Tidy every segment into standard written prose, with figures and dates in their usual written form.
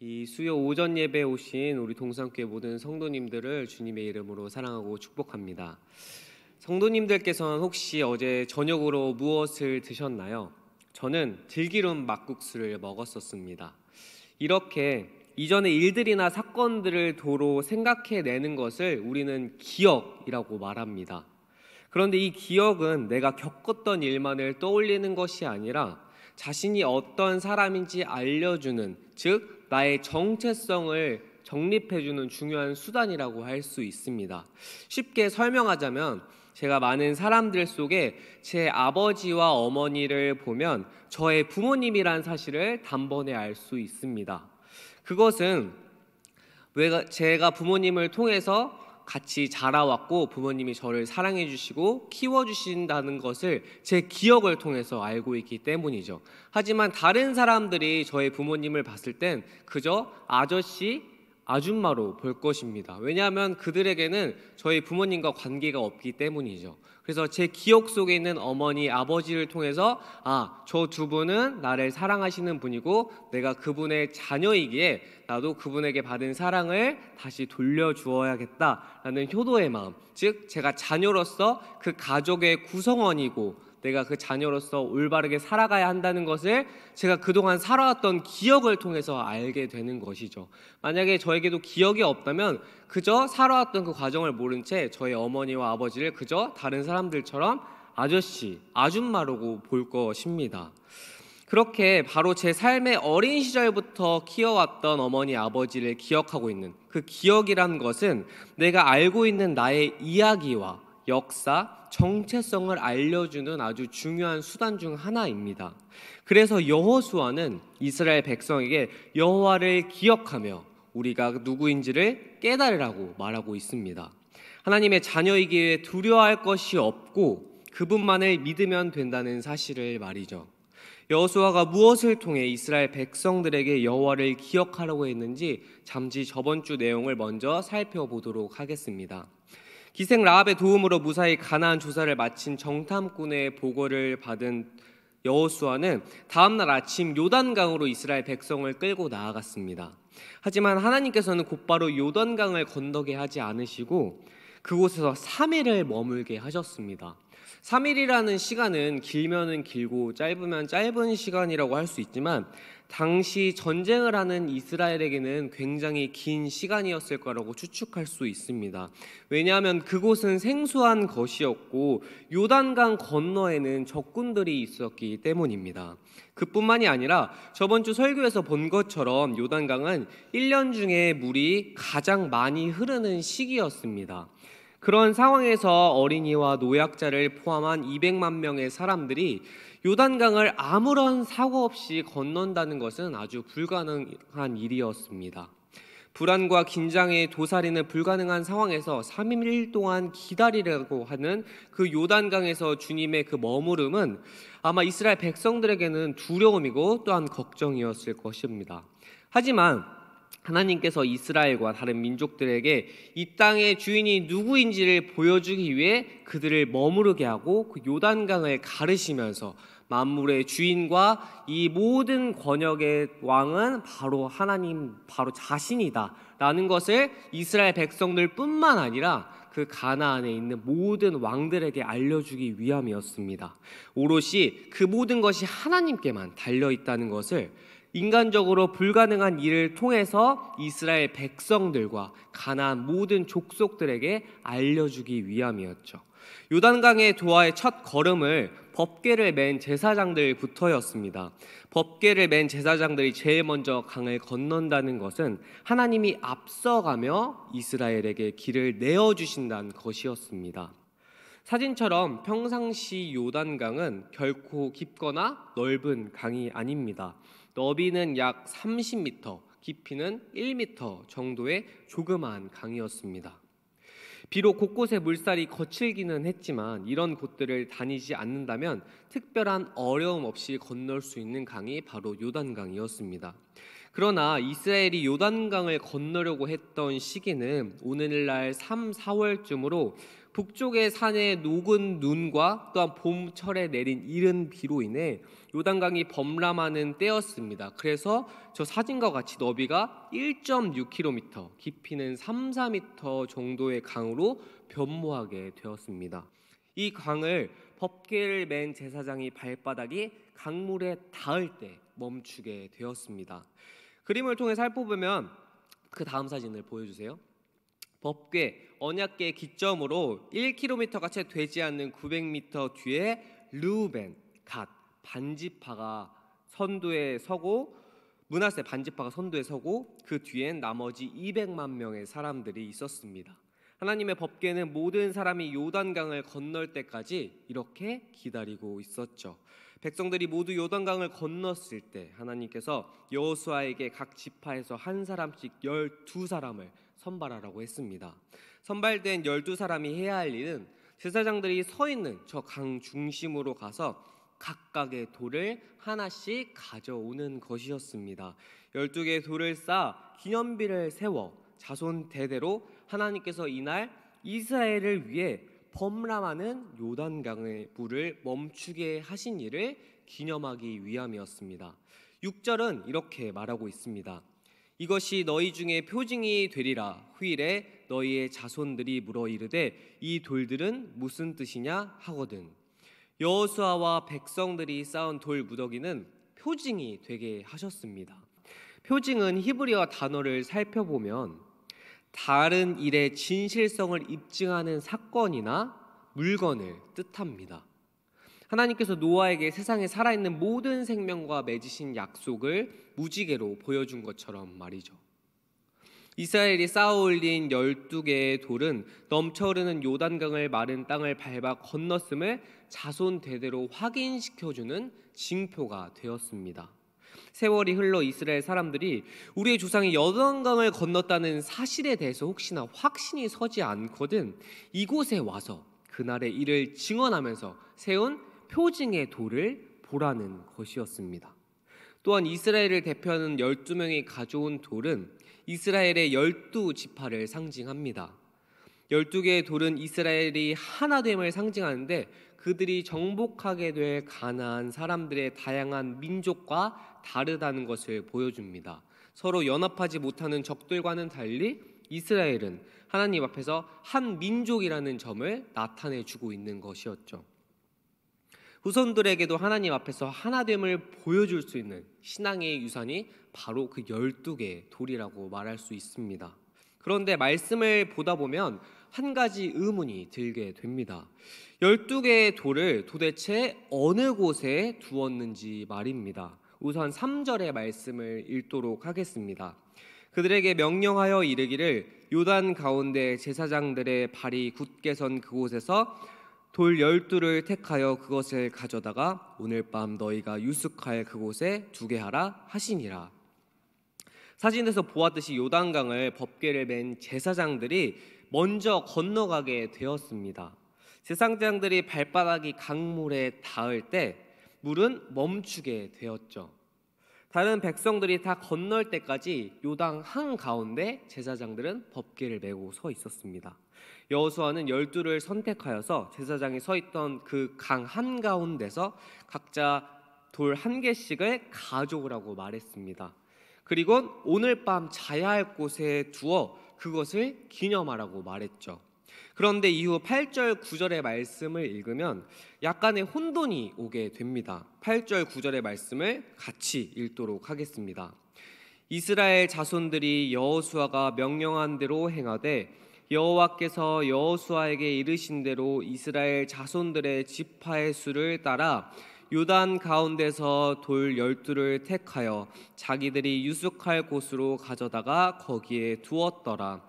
이 수요 오전 예배에 오신 우리 동산교회 모든 성도님들을 주님의 이름으로 사랑하고 축복합니다. 성도님들께서는 혹시 어제 저녁으로 무엇을 드셨나요? 저는 들기름 막국수를 먹었었습니다. 이렇게 이전의 일들이나 사건들을 도로 생각해내는 것을 우리는 기억이라고 말합니다. 그런데 이 기억은 내가 겪었던 일만을 떠올리는 것이 아니라 자신이 어떤 사람인지 알려주는, 즉 나의 정체성을 정립해주는 중요한 수단이라고 할 수 있습니다. 쉽게 설명하자면 제가 많은 사람들 속에 제 아버지와 어머니를 보면 저의 부모님이란 사실을 단번에 알 수 있습니다. 그것은 제가 부모님을 통해서 같이 자라왔고 부모님이 저를 사랑해 주시고 키워주신다는 것을 제 기억을 통해서 알고 있기 때문이죠. 하지만 다른 사람들이 저의 부모님을 봤을 땐 그저 아저씨, 아줌마로 볼 것입니다. 왜냐하면 그들에게는 저희 부모님과 관계가 없기 때문이죠. 그래서 제 기억 속에 있는 어머니, 아버지를 통해서 저 두 분은 나를 사랑하시는 분이고 내가 그분의 자녀이기에 나도 그분에게 받은 사랑을 다시 돌려주어야겠다라는 효도의 마음, 즉 제가 자녀로서 그 가족의 구성원이고 내가 그 자녀로서 올바르게 살아가야 한다는 것을 제가 그동안 살아왔던 기억을 통해서 알게 되는 것이죠. 만약에 저에게도 기억이 없다면 그저 살아왔던 그 과정을 모른 채 저의 어머니와 아버지를 그저 다른 사람들처럼 아저씨, 아줌마라고 볼 것입니다. 그렇게 바로 제 삶의 어린 시절부터 키워왔던 어머니, 아버지를 기억하고 있는 그 기억이란 것은 내가 알고 있는 나의 이야기와 역사, 정체성을 알려주는 아주 중요한 수단 중 하나입니다. 그래서 여호수아는 이스라엘 백성에게 여호와를 기억하며 우리가 누구인지를 깨달으라고 말하고 있습니다. 하나님의 자녀이기에 두려워할 것이 없고 그분만을 믿으면 된다는 사실을 말이죠. 여호수아가 무엇을 통해 이스라엘 백성들에게 여호와를 기억하라고 했는지 잠시 저번 주 내용을 먼저 살펴보도록 하겠습니다. 기생 라합의 도움으로 무사히 가나안 조사를 마친 정탐꾼의 보고를 받은 여호수아는 다음날 아침 요단강으로 이스라엘 백성을 끌고 나아갔습니다. 하지만 하나님께서는 곧바로 요단강을 건너게 하지 않으시고 그곳에서 3일을 머물게 하셨습니다. 3일이라는 시간은 길면은 길고 짧으면 짧은 시간이라고 할 수 있지만 당시 전쟁을 하는 이스라엘에게는 굉장히 긴 시간이었을 거라고 추측할 수 있습니다. 왜냐하면 그곳은 생소한 것이었고 요단강 건너에는 적군들이 있었기 때문입니다. 그뿐만이 아니라 저번 주 설교에서 본 것처럼 요단강은 1년 중에 물이 가장 많이 흐르는 시기였습니다. 그런 상황에서 어린이와 노약자를 포함한 200만 명의 사람들이 요단강을 아무런 사고 없이 건넌다는 것은 아주 불가능한 일이었습니다. 불안과 긴장에 도사리는 불가능한 상황에서 3일 동안 기다리려고 하는 그 요단강에서 주님의 그 머무름은 아마 이스라엘 백성들에게는 두려움이고 또한 걱정이었을 것입니다. 하지만 하나님께서 이스라엘과 다른 민족들에게 이 땅의 주인이 누구인지를 보여주기 위해 그들을 머무르게 하고 그 요단강을 가르시면서 만물의 주인과 이 모든 권역의 왕은 바로 하나님, 바로 자신이다 라는 것을 이스라엘 백성들뿐만 아니라 그 가나안에 있는 모든 왕들에게 알려주기 위함이었습니다. 오롯이 그 모든 것이 하나님께만 달려있다는 것을 인간적으로 불가능한 일을 통해서 이스라엘 백성들과 가나안 모든 족속들에게 알려주기 위함이었죠. 요단강의 도하의 첫 걸음을 법궤를 맨 제사장들부터였습니다. 법궤를 맨 제사장들이 제일 먼저 강을 건넌다는 것은 하나님이 앞서가며 이스라엘에게 길을 내어주신다는 것이었습니다. 사진처럼 평상시 요단강은 결코 깊거나 넓은 강이 아닙니다. 너비는 약 30m, 깊이는 1m 정도의 조그마한 강이었습니다. 비록 곳곳에 물살이 거칠기는 했지만 이런 곳들을 다니지 않는다면 특별한 어려움 없이 건널 수 있는 강이 바로 요단강이었습니다. 그러나 이스라엘이 요단강을 건너려고 했던 시기는 오늘날 3, 4월쯤으로 북쪽의 산에 녹은 눈과 또한 봄철에 내린 이른 비로 인해 요단강이 범람하는 때였습니다. 그래서 저 사진과 같이 너비가 1.6km, 깊이는 3, 4m 정도의 강으로 변모하게 되었습니다. 이 강을 법궤를 맨 제사장이 발바닥이 강물에 닿을 때 멈추게 되었습니다. 그림을 통해 살펴보면 그 다음 사진을 보여주세요. 법궤, 언약궤 기점으로 1km가 채 되지 않는 900m 뒤에 르우벤, 갓, 반지파가 선두에 서고 므낫세 반지파가 선두에 서고 그 뒤엔 나머지 200만 명의 사람들이 있었습니다. 하나님의 법궤는 모든 사람이 요단강을 건널 때까지 이렇게 기다리고 있었죠. 백성들이 모두 요단강을 건넜을 때 하나님께서 여호수아에게 각 지파에서 한 사람씩 12사람을 선발하라고 했습니다. 선발된 12사람이 해야 할 일은 제사장들이 서 있는 저 강 중심으로 가서 각각의 돌을 하나씩 가져오는 것이었습니다. 12개의 돌을 쌓아 기념비를 세워 자손 대대로 하나님께서 이날 이스라엘을 위해 범람하는 요단강의 물을 멈추게 하신 일을 기념하기 위함이었습니다. 6절은 이렇게 말하고 있습니다. 이것이 너희 중에 표징이 되리라. 후일에 너희의 자손들이 물어 이르되 이 돌들은 무슨 뜻이냐 하거든. 여호수아와 백성들이 쌓은 돌 무더기는 표징이 되게 하셨습니다. 표징은 히브리어 단어를 살펴보면 다른 일의 진실성을 입증하는 사건이나 물건을 뜻합니다. 하나님께서 노아에게 세상에 살아있는 모든 생명과 맺으신 약속을 무지개로 보여준 것처럼 말이죠. 이스라엘이 쌓아올린 12개의 돌은 넘쳐흐르는 요단강을 마른 땅을 밟아 건넜음을 자손 대대로 확인시켜주는 징표가 되었습니다. 세월이 흘러 이스라엘 사람들이 우리의 조상이 요단강을 건넜다는 사실에 대해서 혹시나 확신이 서지 않거든 이곳에 와서 그날의 일을 증언하면서 세운 표징의 돌을 보라는 것이었습니다. 또한 이스라엘을 대표하는 12명이 가져온 돌은 이스라엘의 12지파를 상징합니다. 12개의 돌은 이스라엘이 하나됨을 상징하는데 그들이 정복하게 될 가나안 사람들의 다양한 민족과 다르다는 것을 보여줍니다. 서로 연합하지 못하는 적들과는 달리 이스라엘은 하나님 앞에서 한 민족이라는 점을 나타내주고 있는 것이었죠. 후손들에게도 하나님 앞에서 하나됨을 보여줄 수 있는 신앙의 유산이 바로 그 12개의 돌이라고 말할 수 있습니다. 그런데 말씀을 보다 보면 한 가지 의문이 들게 됩니다. 12개의 돌을 도대체 어느 곳에 두었는지 말입니다. 우선 3절의 말씀을 읽도록 하겠습니다. 그들에게 명령하여 이르기를 요단 가운데 제사장들의 발이 굳게 선 그곳에서 돌 12를 택하여 그것을 가져다가 오늘 밤 너희가 유숙할 그곳에 두게 하라 하시니라. 사진에서 보았듯이 요단강을 법궤를 맨 제사장들이 먼저 건너가게 되었습니다. 제사장들이 발바닥이 강물에 닿을 때 물은 멈추게 되었죠. 다른 백성들이 다 건널 때까지 요단 한가운데 제사장들은 법궤를 메고 서 있었습니다. 여호수아는 12를 선택하여서 제사장이 서 있던 그 강 한가운데서 각자 돌 한 개씩을 가져오라고 말했습니다. 그리고 오늘 밤 자야 할 곳에 두어 그것을 기념하라고 말했죠. 그런데 이후 8절 9절의 말씀을 읽으면 약간의 혼돈이 오게 됩니다. 8절 9절의 말씀을 같이 읽도록 하겠습니다. 이스라엘 자손들이 여호수아가 명령한 대로 행하되 여호와께서 여호수아에게 이르신 대로 이스라엘 자손들의 지파의 수를 따라 요단 가운데서 돌 12를 택하여 자기들이 유숙할 곳으로 가져다가 거기에 두었더라.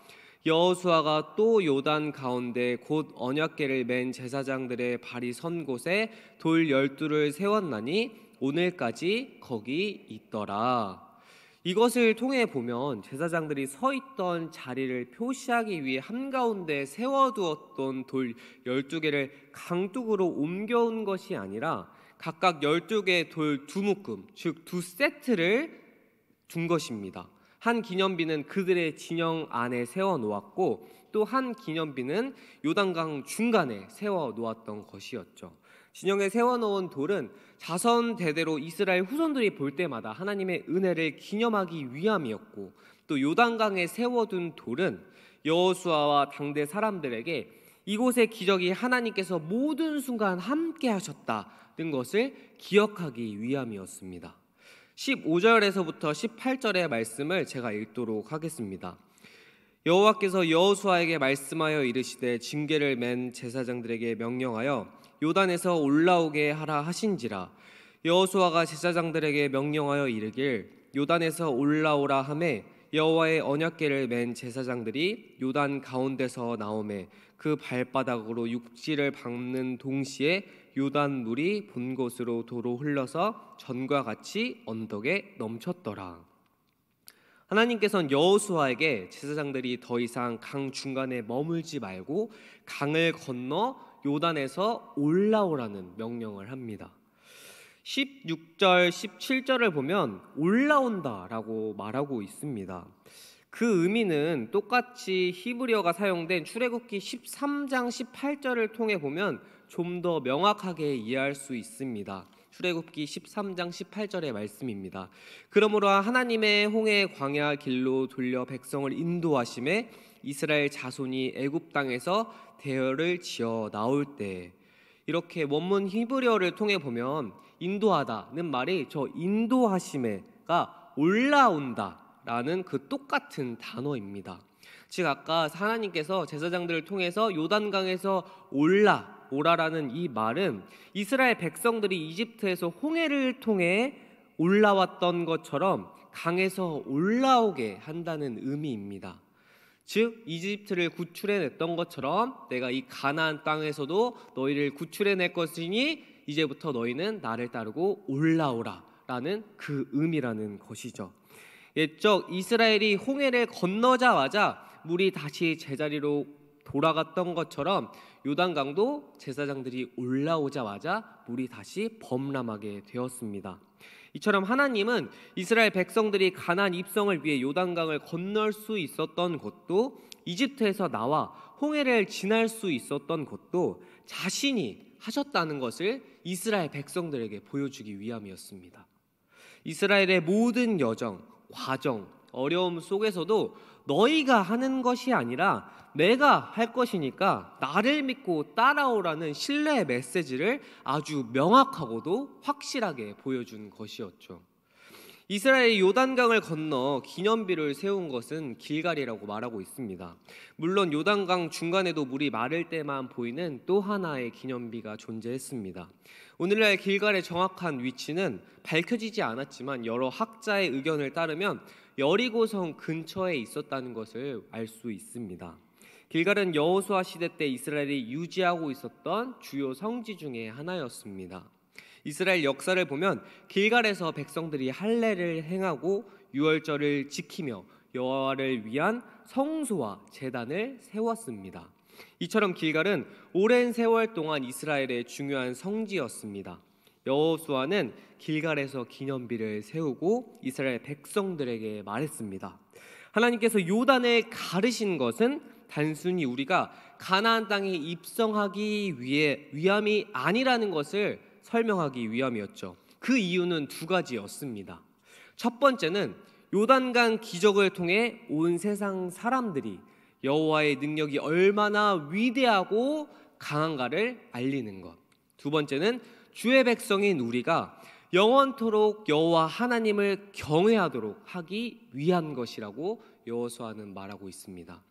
여호수아가 또 요단 가운데 곧 언약궤를 맨 제사장들의 발이 선 곳에 돌 12를 세웠나니 오늘까지 거기 있더라. 이것을 통해 보면 제사장들이 서 있던 자리를 표시하기 위해 한가운데 세워두었던 돌 12개를 강둑으로 옮겨온 것이 아니라 각각 12개의 돌 두 묶음, 즉 두 세트를 둔 것입니다. 한 기념비는 그들의 진영 안에 세워 놓았고 또 한 기념비는 요단강 중간에 세워 놓았던 것이었죠. 진영에 세워 놓은 돌은 자선 대대로 이스라엘 후손들이 볼 때마다 하나님의 은혜를 기념하기 위함이었고, 또 요단강에 세워둔 돌은 여호수아와 당대 사람들에게 이곳의 기적이 하나님께서 모든 순간 함께 하셨다는 것을 기억하기 위함이었습니다. 15절에서부터 18절의 말씀을 제가 읽도록 하겠습니다. 여호와께서 여호수아에게 말씀하여 이르시되 징계를 맨 제사장들에게 명령하여 요단에서 올라오게 하라 하신지라. 여호수아가 제사장들에게 명령하여 이르길 요단에서 올라오라 하매 여호와의 언약궤를 맨 제사장들이 요단 가운데서 나오매 그 발바닥으로 육지를 밟는 동시에 요단 물이 본 곳으로 도로 흘러서 전과 같이 언덕에 넘쳤더라. 하나님께서는 여호수아에게 제사장들이 더 이상 강 중간에 머물지 말고 강을 건너 요단에서 올라오라는 명령을 합니다. 16절, 17절을 보면 올라온다라고 말하고 있습니다. 그 의미는 똑같이 히브리어가 사용된 출애굽기 13장 18절을 통해 보면 좀 더 명확하게 이해할 수 있습니다. 출애굽기 13장 18절의 말씀입니다. 그러므로 하나님의 홍해 광야 길로 돌려 백성을 인도하심에 이스라엘 자손이 애굽 땅에서 대열을 지어 나올 때, 이렇게 원문 히브리어를 통해 보면 인도하다는 말이 저 인도하심에가 올라온다라는 그 똑같은 단어입니다. 즉 아까 하나님께서 제사장들을 통해서 요단강에서 오라라는 이 말은 이스라엘 백성들이 이집트에서 홍해를 통해 올라왔던 것처럼 강에서 올라오게 한다는 의미입니다. 즉 이집트를 구출해냈던 것처럼 내가 이 가나안 땅에서도 너희를 구출해낼 것이니 이제부터 너희는 나를 따르고 올라오라라는 그 의미라는 것이죠. 옛적 이스라엘이 홍해를 건너자마자 물이 다시 제자리로 돌아갔던 것처럼 요단강도 제사장들이 올라오자마자 물이 다시 범람하게 되었습니다. 이처럼 하나님은 이스라엘 백성들이 가나안 입성을 위해 요단강을 건널 수 있었던 것도, 이집트에서 나와 홍해를 지날 수 있었던 것도 자신이 하셨다는 것을 이스라엘 백성들에게 보여주기 위함이었습니다. 이스라엘의 모든 여정, 과정, 어려움 속에서도 너희가 하는 것이 아니라 내가 할 것이니까 나를 믿고 따라오라는 신뢰의 메시지를 아주 명확하고도 확실하게 보여준 것이었죠. 이스라엘이 요단강을 건너 기념비를 세운 것은 길갈이라고 말하고 있습니다. 물론 요단강 중간에도 물이 마를 때만 보이는 또 하나의 기념비가 존재했습니다. 오늘날 길갈의 정확한 위치는 밝혀지지 않았지만 여러 학자의 의견을 따르면 여리고성 근처에 있었다는 것을 알 수 있습니다. 길갈은 여호수아 시대 때 이스라엘이 유지하고 있었던 주요 성지 중에 하나였습니다. 이스라엘 역사를 보면 길갈에서 백성들이 할례를 행하고 유월절을 지키며 여호와를 위한 성소와 제단을 세웠습니다. 이처럼 길갈은 오랜 세월 동안 이스라엘의 중요한 성지였습니다. 여호수아는 길갈에서 기념비를 세우고 이스라엘 백성들에게 말했습니다. 하나님께서 요단을 가르신 것은 단순히 우리가 가나안 땅에 입성하기 위함이 아니라는 것을 설명하기 위함이었죠. 그 이유는 두 가지였습니다. 첫 번째는 요단강 기적을 통해 온 세상 사람들이 여호와의 능력이 얼마나 위대하고 강한가를 알리는 것. 두 번째는 주의 백성인 우리가 영원토록 여호와 하나님을 경외하도록 하기 위한 것이라고 여호수아는 말하고 있습니다.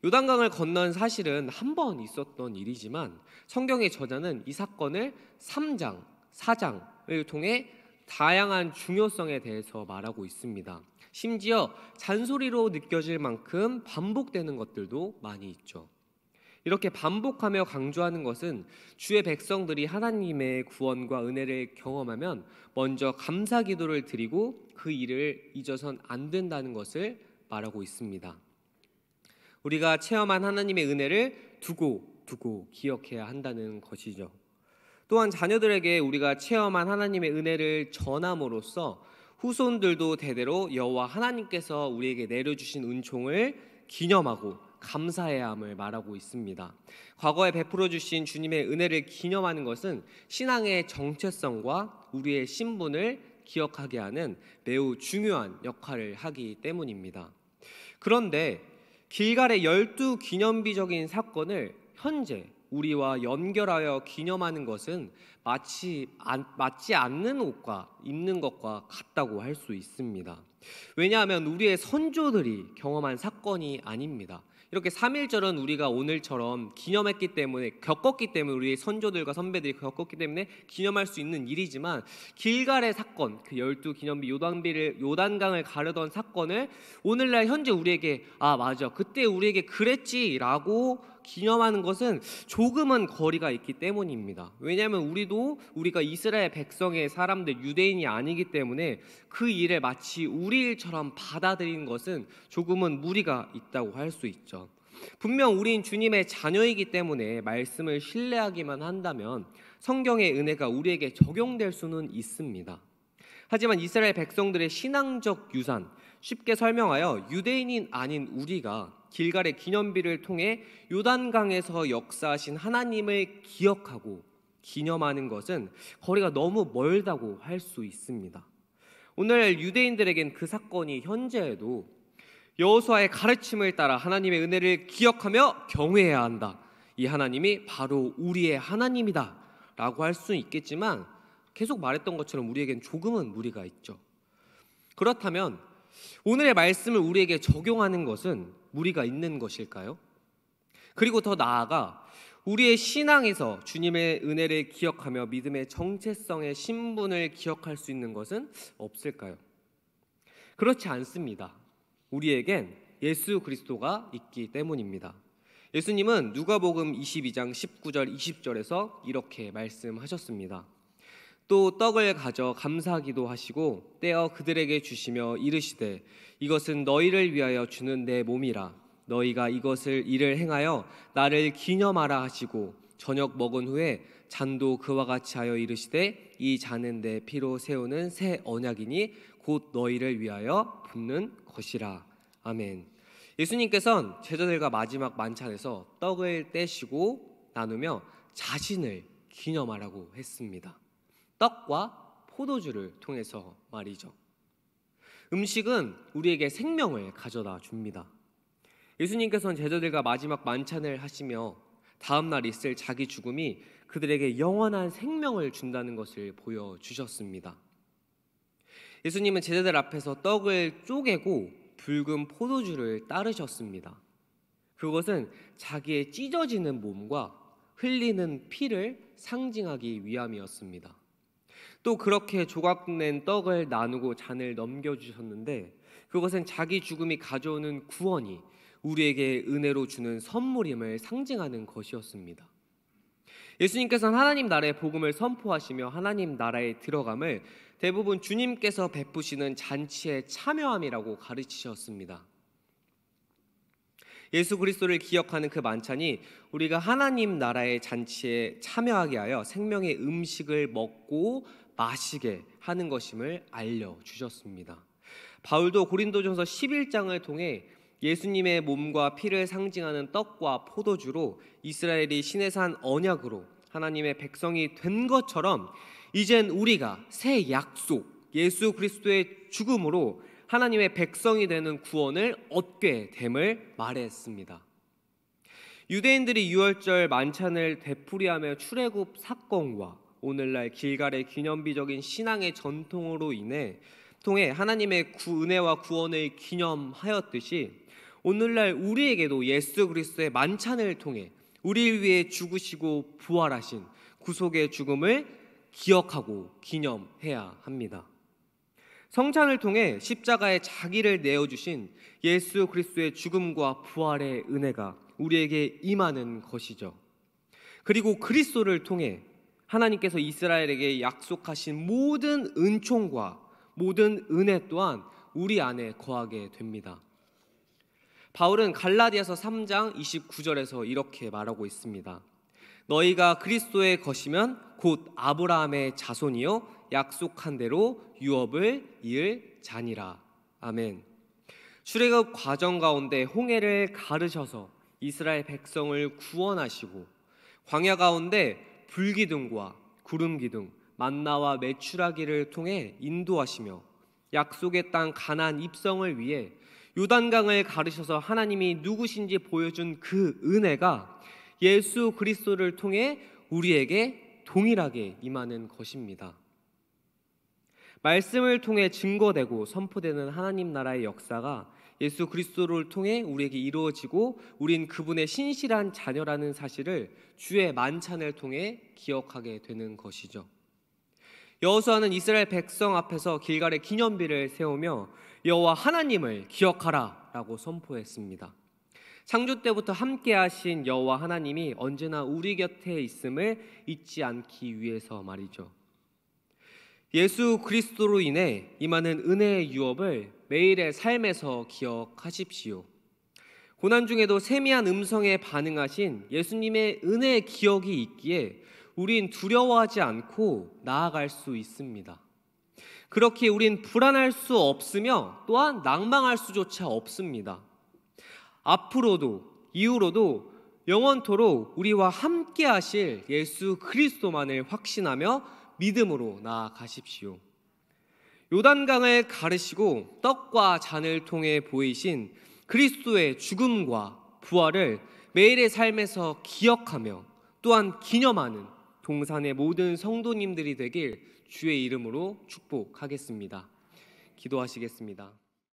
요단강을 건넌 사실은 한 번 있었던 일이지만 성경의 저자는 이 사건을 3장, 4장을 통해 다양한 중요성에 대해서 말하고 있습니다. 심지어 잔소리로 느껴질 만큼 반복되는 것들도 많이 있죠. 이렇게 반복하며 강조하는 것은 주의 백성들이 하나님의 구원과 은혜를 경험하면 먼저 감사 기도를 드리고 그 일을 잊어선 안 된다는 것을 말하고 있습니다. 우리가 체험한 하나님의 은혜를 두고 기억해야 한다는 것이죠. 또한 자녀들에게 우리가 체험한 하나님의 은혜를 전함으로써 후손들도 대대로 여호와 하나님께서 우리에게 내려주신 은총을 기념하고 감사해야 함을 말하고 있습니다. 과거에 베풀어 주신 주님의 은혜를 기념하는 것은 신앙의 정체성과 우리의 신분을 기억하게 하는 매우 중요한 역할을 하기 때문입니다. 그런데 길갈의 12기념비적인 사건을 현재 우리와 연결하여 기념하는 것은 맞지 않는 옷과 입는 것과 같다고 할 수 있습니다. 왜냐하면 우리의 선조들이 경험한 사건이 아닙니다. 이렇게 3.1절은 우리가 오늘처럼 기념했기 때문에, 겪었기 때문에, 우리의 선조들과 선배들이 겪었기 때문에 기념할 수 있는 일이지만, 길갈의 사건, 그 12기념비 요단강을 가르던 사건을 오늘날 현재 우리에게 맞아, 그때 우리에게 그랬지라고 기념하는 것은 조금은 거리가 있기 때문입니다. 왜냐하면 우리가 이스라엘 백성의 사람들, 유대인이 아니기 때문에 그 일을 마치 우리 일처럼 받아들이는 것은 조금은 무리가 있다고 할 수 있죠. 분명 우린 주님의 자녀이기 때문에 말씀을 신뢰하기만 한다면 성경의 은혜가 우리에게 적용될 수는 있습니다. 하지만 이스라엘 백성들의 신앙적 유산, 쉽게 설명하여 유대인이 아닌 우리가 길갈의 기념비를 통해 요단강에서 역사하신 하나님을 기억하고 기념하는 것은 거리가 너무 멀다고 할 수 있습니다. 오늘 유대인들에겐 그 사건이 현재에도 여호수아의 가르침을 따라 하나님의 은혜를 기억하며 경외해야 한다, 이 하나님이 바로 우리의 하나님이다 라고 할 수는 있겠지만, 계속 말했던 것처럼 우리에겐 조금은 무리가 있죠. 그렇다면 오늘의 말씀을 우리에게 적용하는 것은 무리가 있는 것일까요? 그리고 더 나아가 우리의 신앙에서 주님의 은혜를 기억하며 믿음의 정체성의 신분을 기억할 수 있는 것은 없을까요? 그렇지 않습니다. 우리에겐 예수 그리스도가 있기 때문입니다. 예수님은 누가복음 22장 19절 20절에서 이렇게 말씀하셨습니다. 또 떡을 가져 감사하기도 하시고 떼어 그들에게 주시며 이르시되 이것은 너희를 위하여 주는 내 몸이라. 너희가 이를 행하여 나를 기념하라 하시고 저녁 먹은 후에 잔도 그와 같이 하여 이르시되 이 잔은 내 피로 세우는 새 언약이니 곧 너희를 위하여 붓는 것이라. 아멘. 예수님께서는 제자들과 마지막 만찬에서 떡을 떼시고 나누며 자신을 기념하라고 했습니다. 떡과 포도주를 통해서 말이죠. 음식은 우리에게 생명을 가져다 줍니다. 예수님께서는 제자들과 마지막 만찬을 하시며 다음날 있을 자기 죽음이 그들에게 영원한 생명을 준다는 것을 보여주셨습니다. 예수님은 제자들 앞에서 떡을 쪼개고 붉은 포도주를 따르셨습니다. 그것은 자기의 찢어지는 몸과 흘리는 피를 상징하기 위함이었습니다. 또 그렇게 조각낸 떡을 나누고 잔을 넘겨주셨는데, 그것은 자기 죽음이 가져오는 구원이 우리에게 은혜로 주는 선물임을 상징하는 것이었습니다. 예수님께서는 하나님 나라의 복음을 선포하시며 하나님 나라에 들어감을 대부분 주님께서 베푸시는 잔치에 참여함이라고 가르치셨습니다. 예수 그리스도를 기억하는 그 만찬이 우리가 하나님 나라의 잔치에 참여하게 하여 생명의 음식을 먹고 마시게 하는 것임을 알려주셨습니다. 바울도 고린도전서 11장을 통해 예수님의 몸과 피를 상징하는 떡과 포도주로 이스라엘이 시내산 언약으로 하나님의 백성이 된 것처럼 이젠 우리가 새 약속, 예수 그리스도의 죽음으로 하나님의 백성이 되는 구원을 얻게 됨을 말했습니다. 유대인들이 유월절 만찬을 되풀이하며 출애굽 사건과 오늘날 길갈의 기념비적인 신앙의 전통으로 통해 하나님의 은혜와 구원을 기념하였듯이 오늘날 우리에게도 예수 그리스도의 만찬을 통해 우리를 위해 죽으시고 부활하신 구속의 죽음을 기억하고 기념해야 합니다. 성찬을 통해 십자가에 자기를 내어주신 예수 그리스도의 죽음과 부활의 은혜가 우리에게 임하는 것이죠. 그리고 그리스도를 통해 하나님께서 이스라엘에게 약속하신 모든 은총과 모든 은혜 또한 우리 안에 거하게 됩니다. 바울은 갈라디아서 3장 29절에서 이렇게 말하고 있습니다. 너희가 그리스도의 것이면 곧 아브라함의 자손이요 약속한 대로 유업을 이을 자니라. 아멘. 출애굽 과정 가운데 홍해를 가르셔서 이스라엘 백성을 구원하시고 광야 가운데 불기둥과 구름기둥, 만나와 메추라기를 통해 인도하시며 약속의 땅 가나안 입성을 위해 요단강을 가르셔서 하나님이 누구신지 보여준 그 은혜가 예수 그리스도를 통해 우리에게 동일하게 임하는 것입니다. 말씀을 통해 증거되고 선포되는 하나님 나라의 역사가 예수 그리스도를 통해 우리에게 이루어지고 우린 그분의 신실한 자녀라는 사실을 주의 만찬을 통해 기억하게 되는 것이죠. 여호수아는 이스라엘 백성 앞에서 길갈의 기념비를 세우며 여호와 하나님을 기억하라 라고 선포했습니다. 창조 때부터 함께 하신 여호와 하나님이 언제나 우리 곁에 있음을 잊지 않기 위해서 말이죠. 예수 그리스도로 인해 임하는 은혜의 유업을 매일의 삶에서 기억하십시오. 고난 중에도 세미한 음성에 반응하신 예수님의 은혜의 기억이 있기에 우린 두려워하지 않고 나아갈 수 있습니다. 그렇게 우린 불안할 수 없으며 또한 낭망할 수조차 없습니다. 앞으로도 이후로도 영원토록 우리와 함께 하실 예수 그리스도만을 확신하며 믿음으로 나아가십시오. 요단강을 가르시고 떡과 잔을 통해 보이신 그리스도의 죽음과 부활을 매일의 삶에서 기억하며 또한 기념하는 동산의 모든 성도님들이 되길 주의 이름으로 축복하겠습니다. 기도하시겠습니다.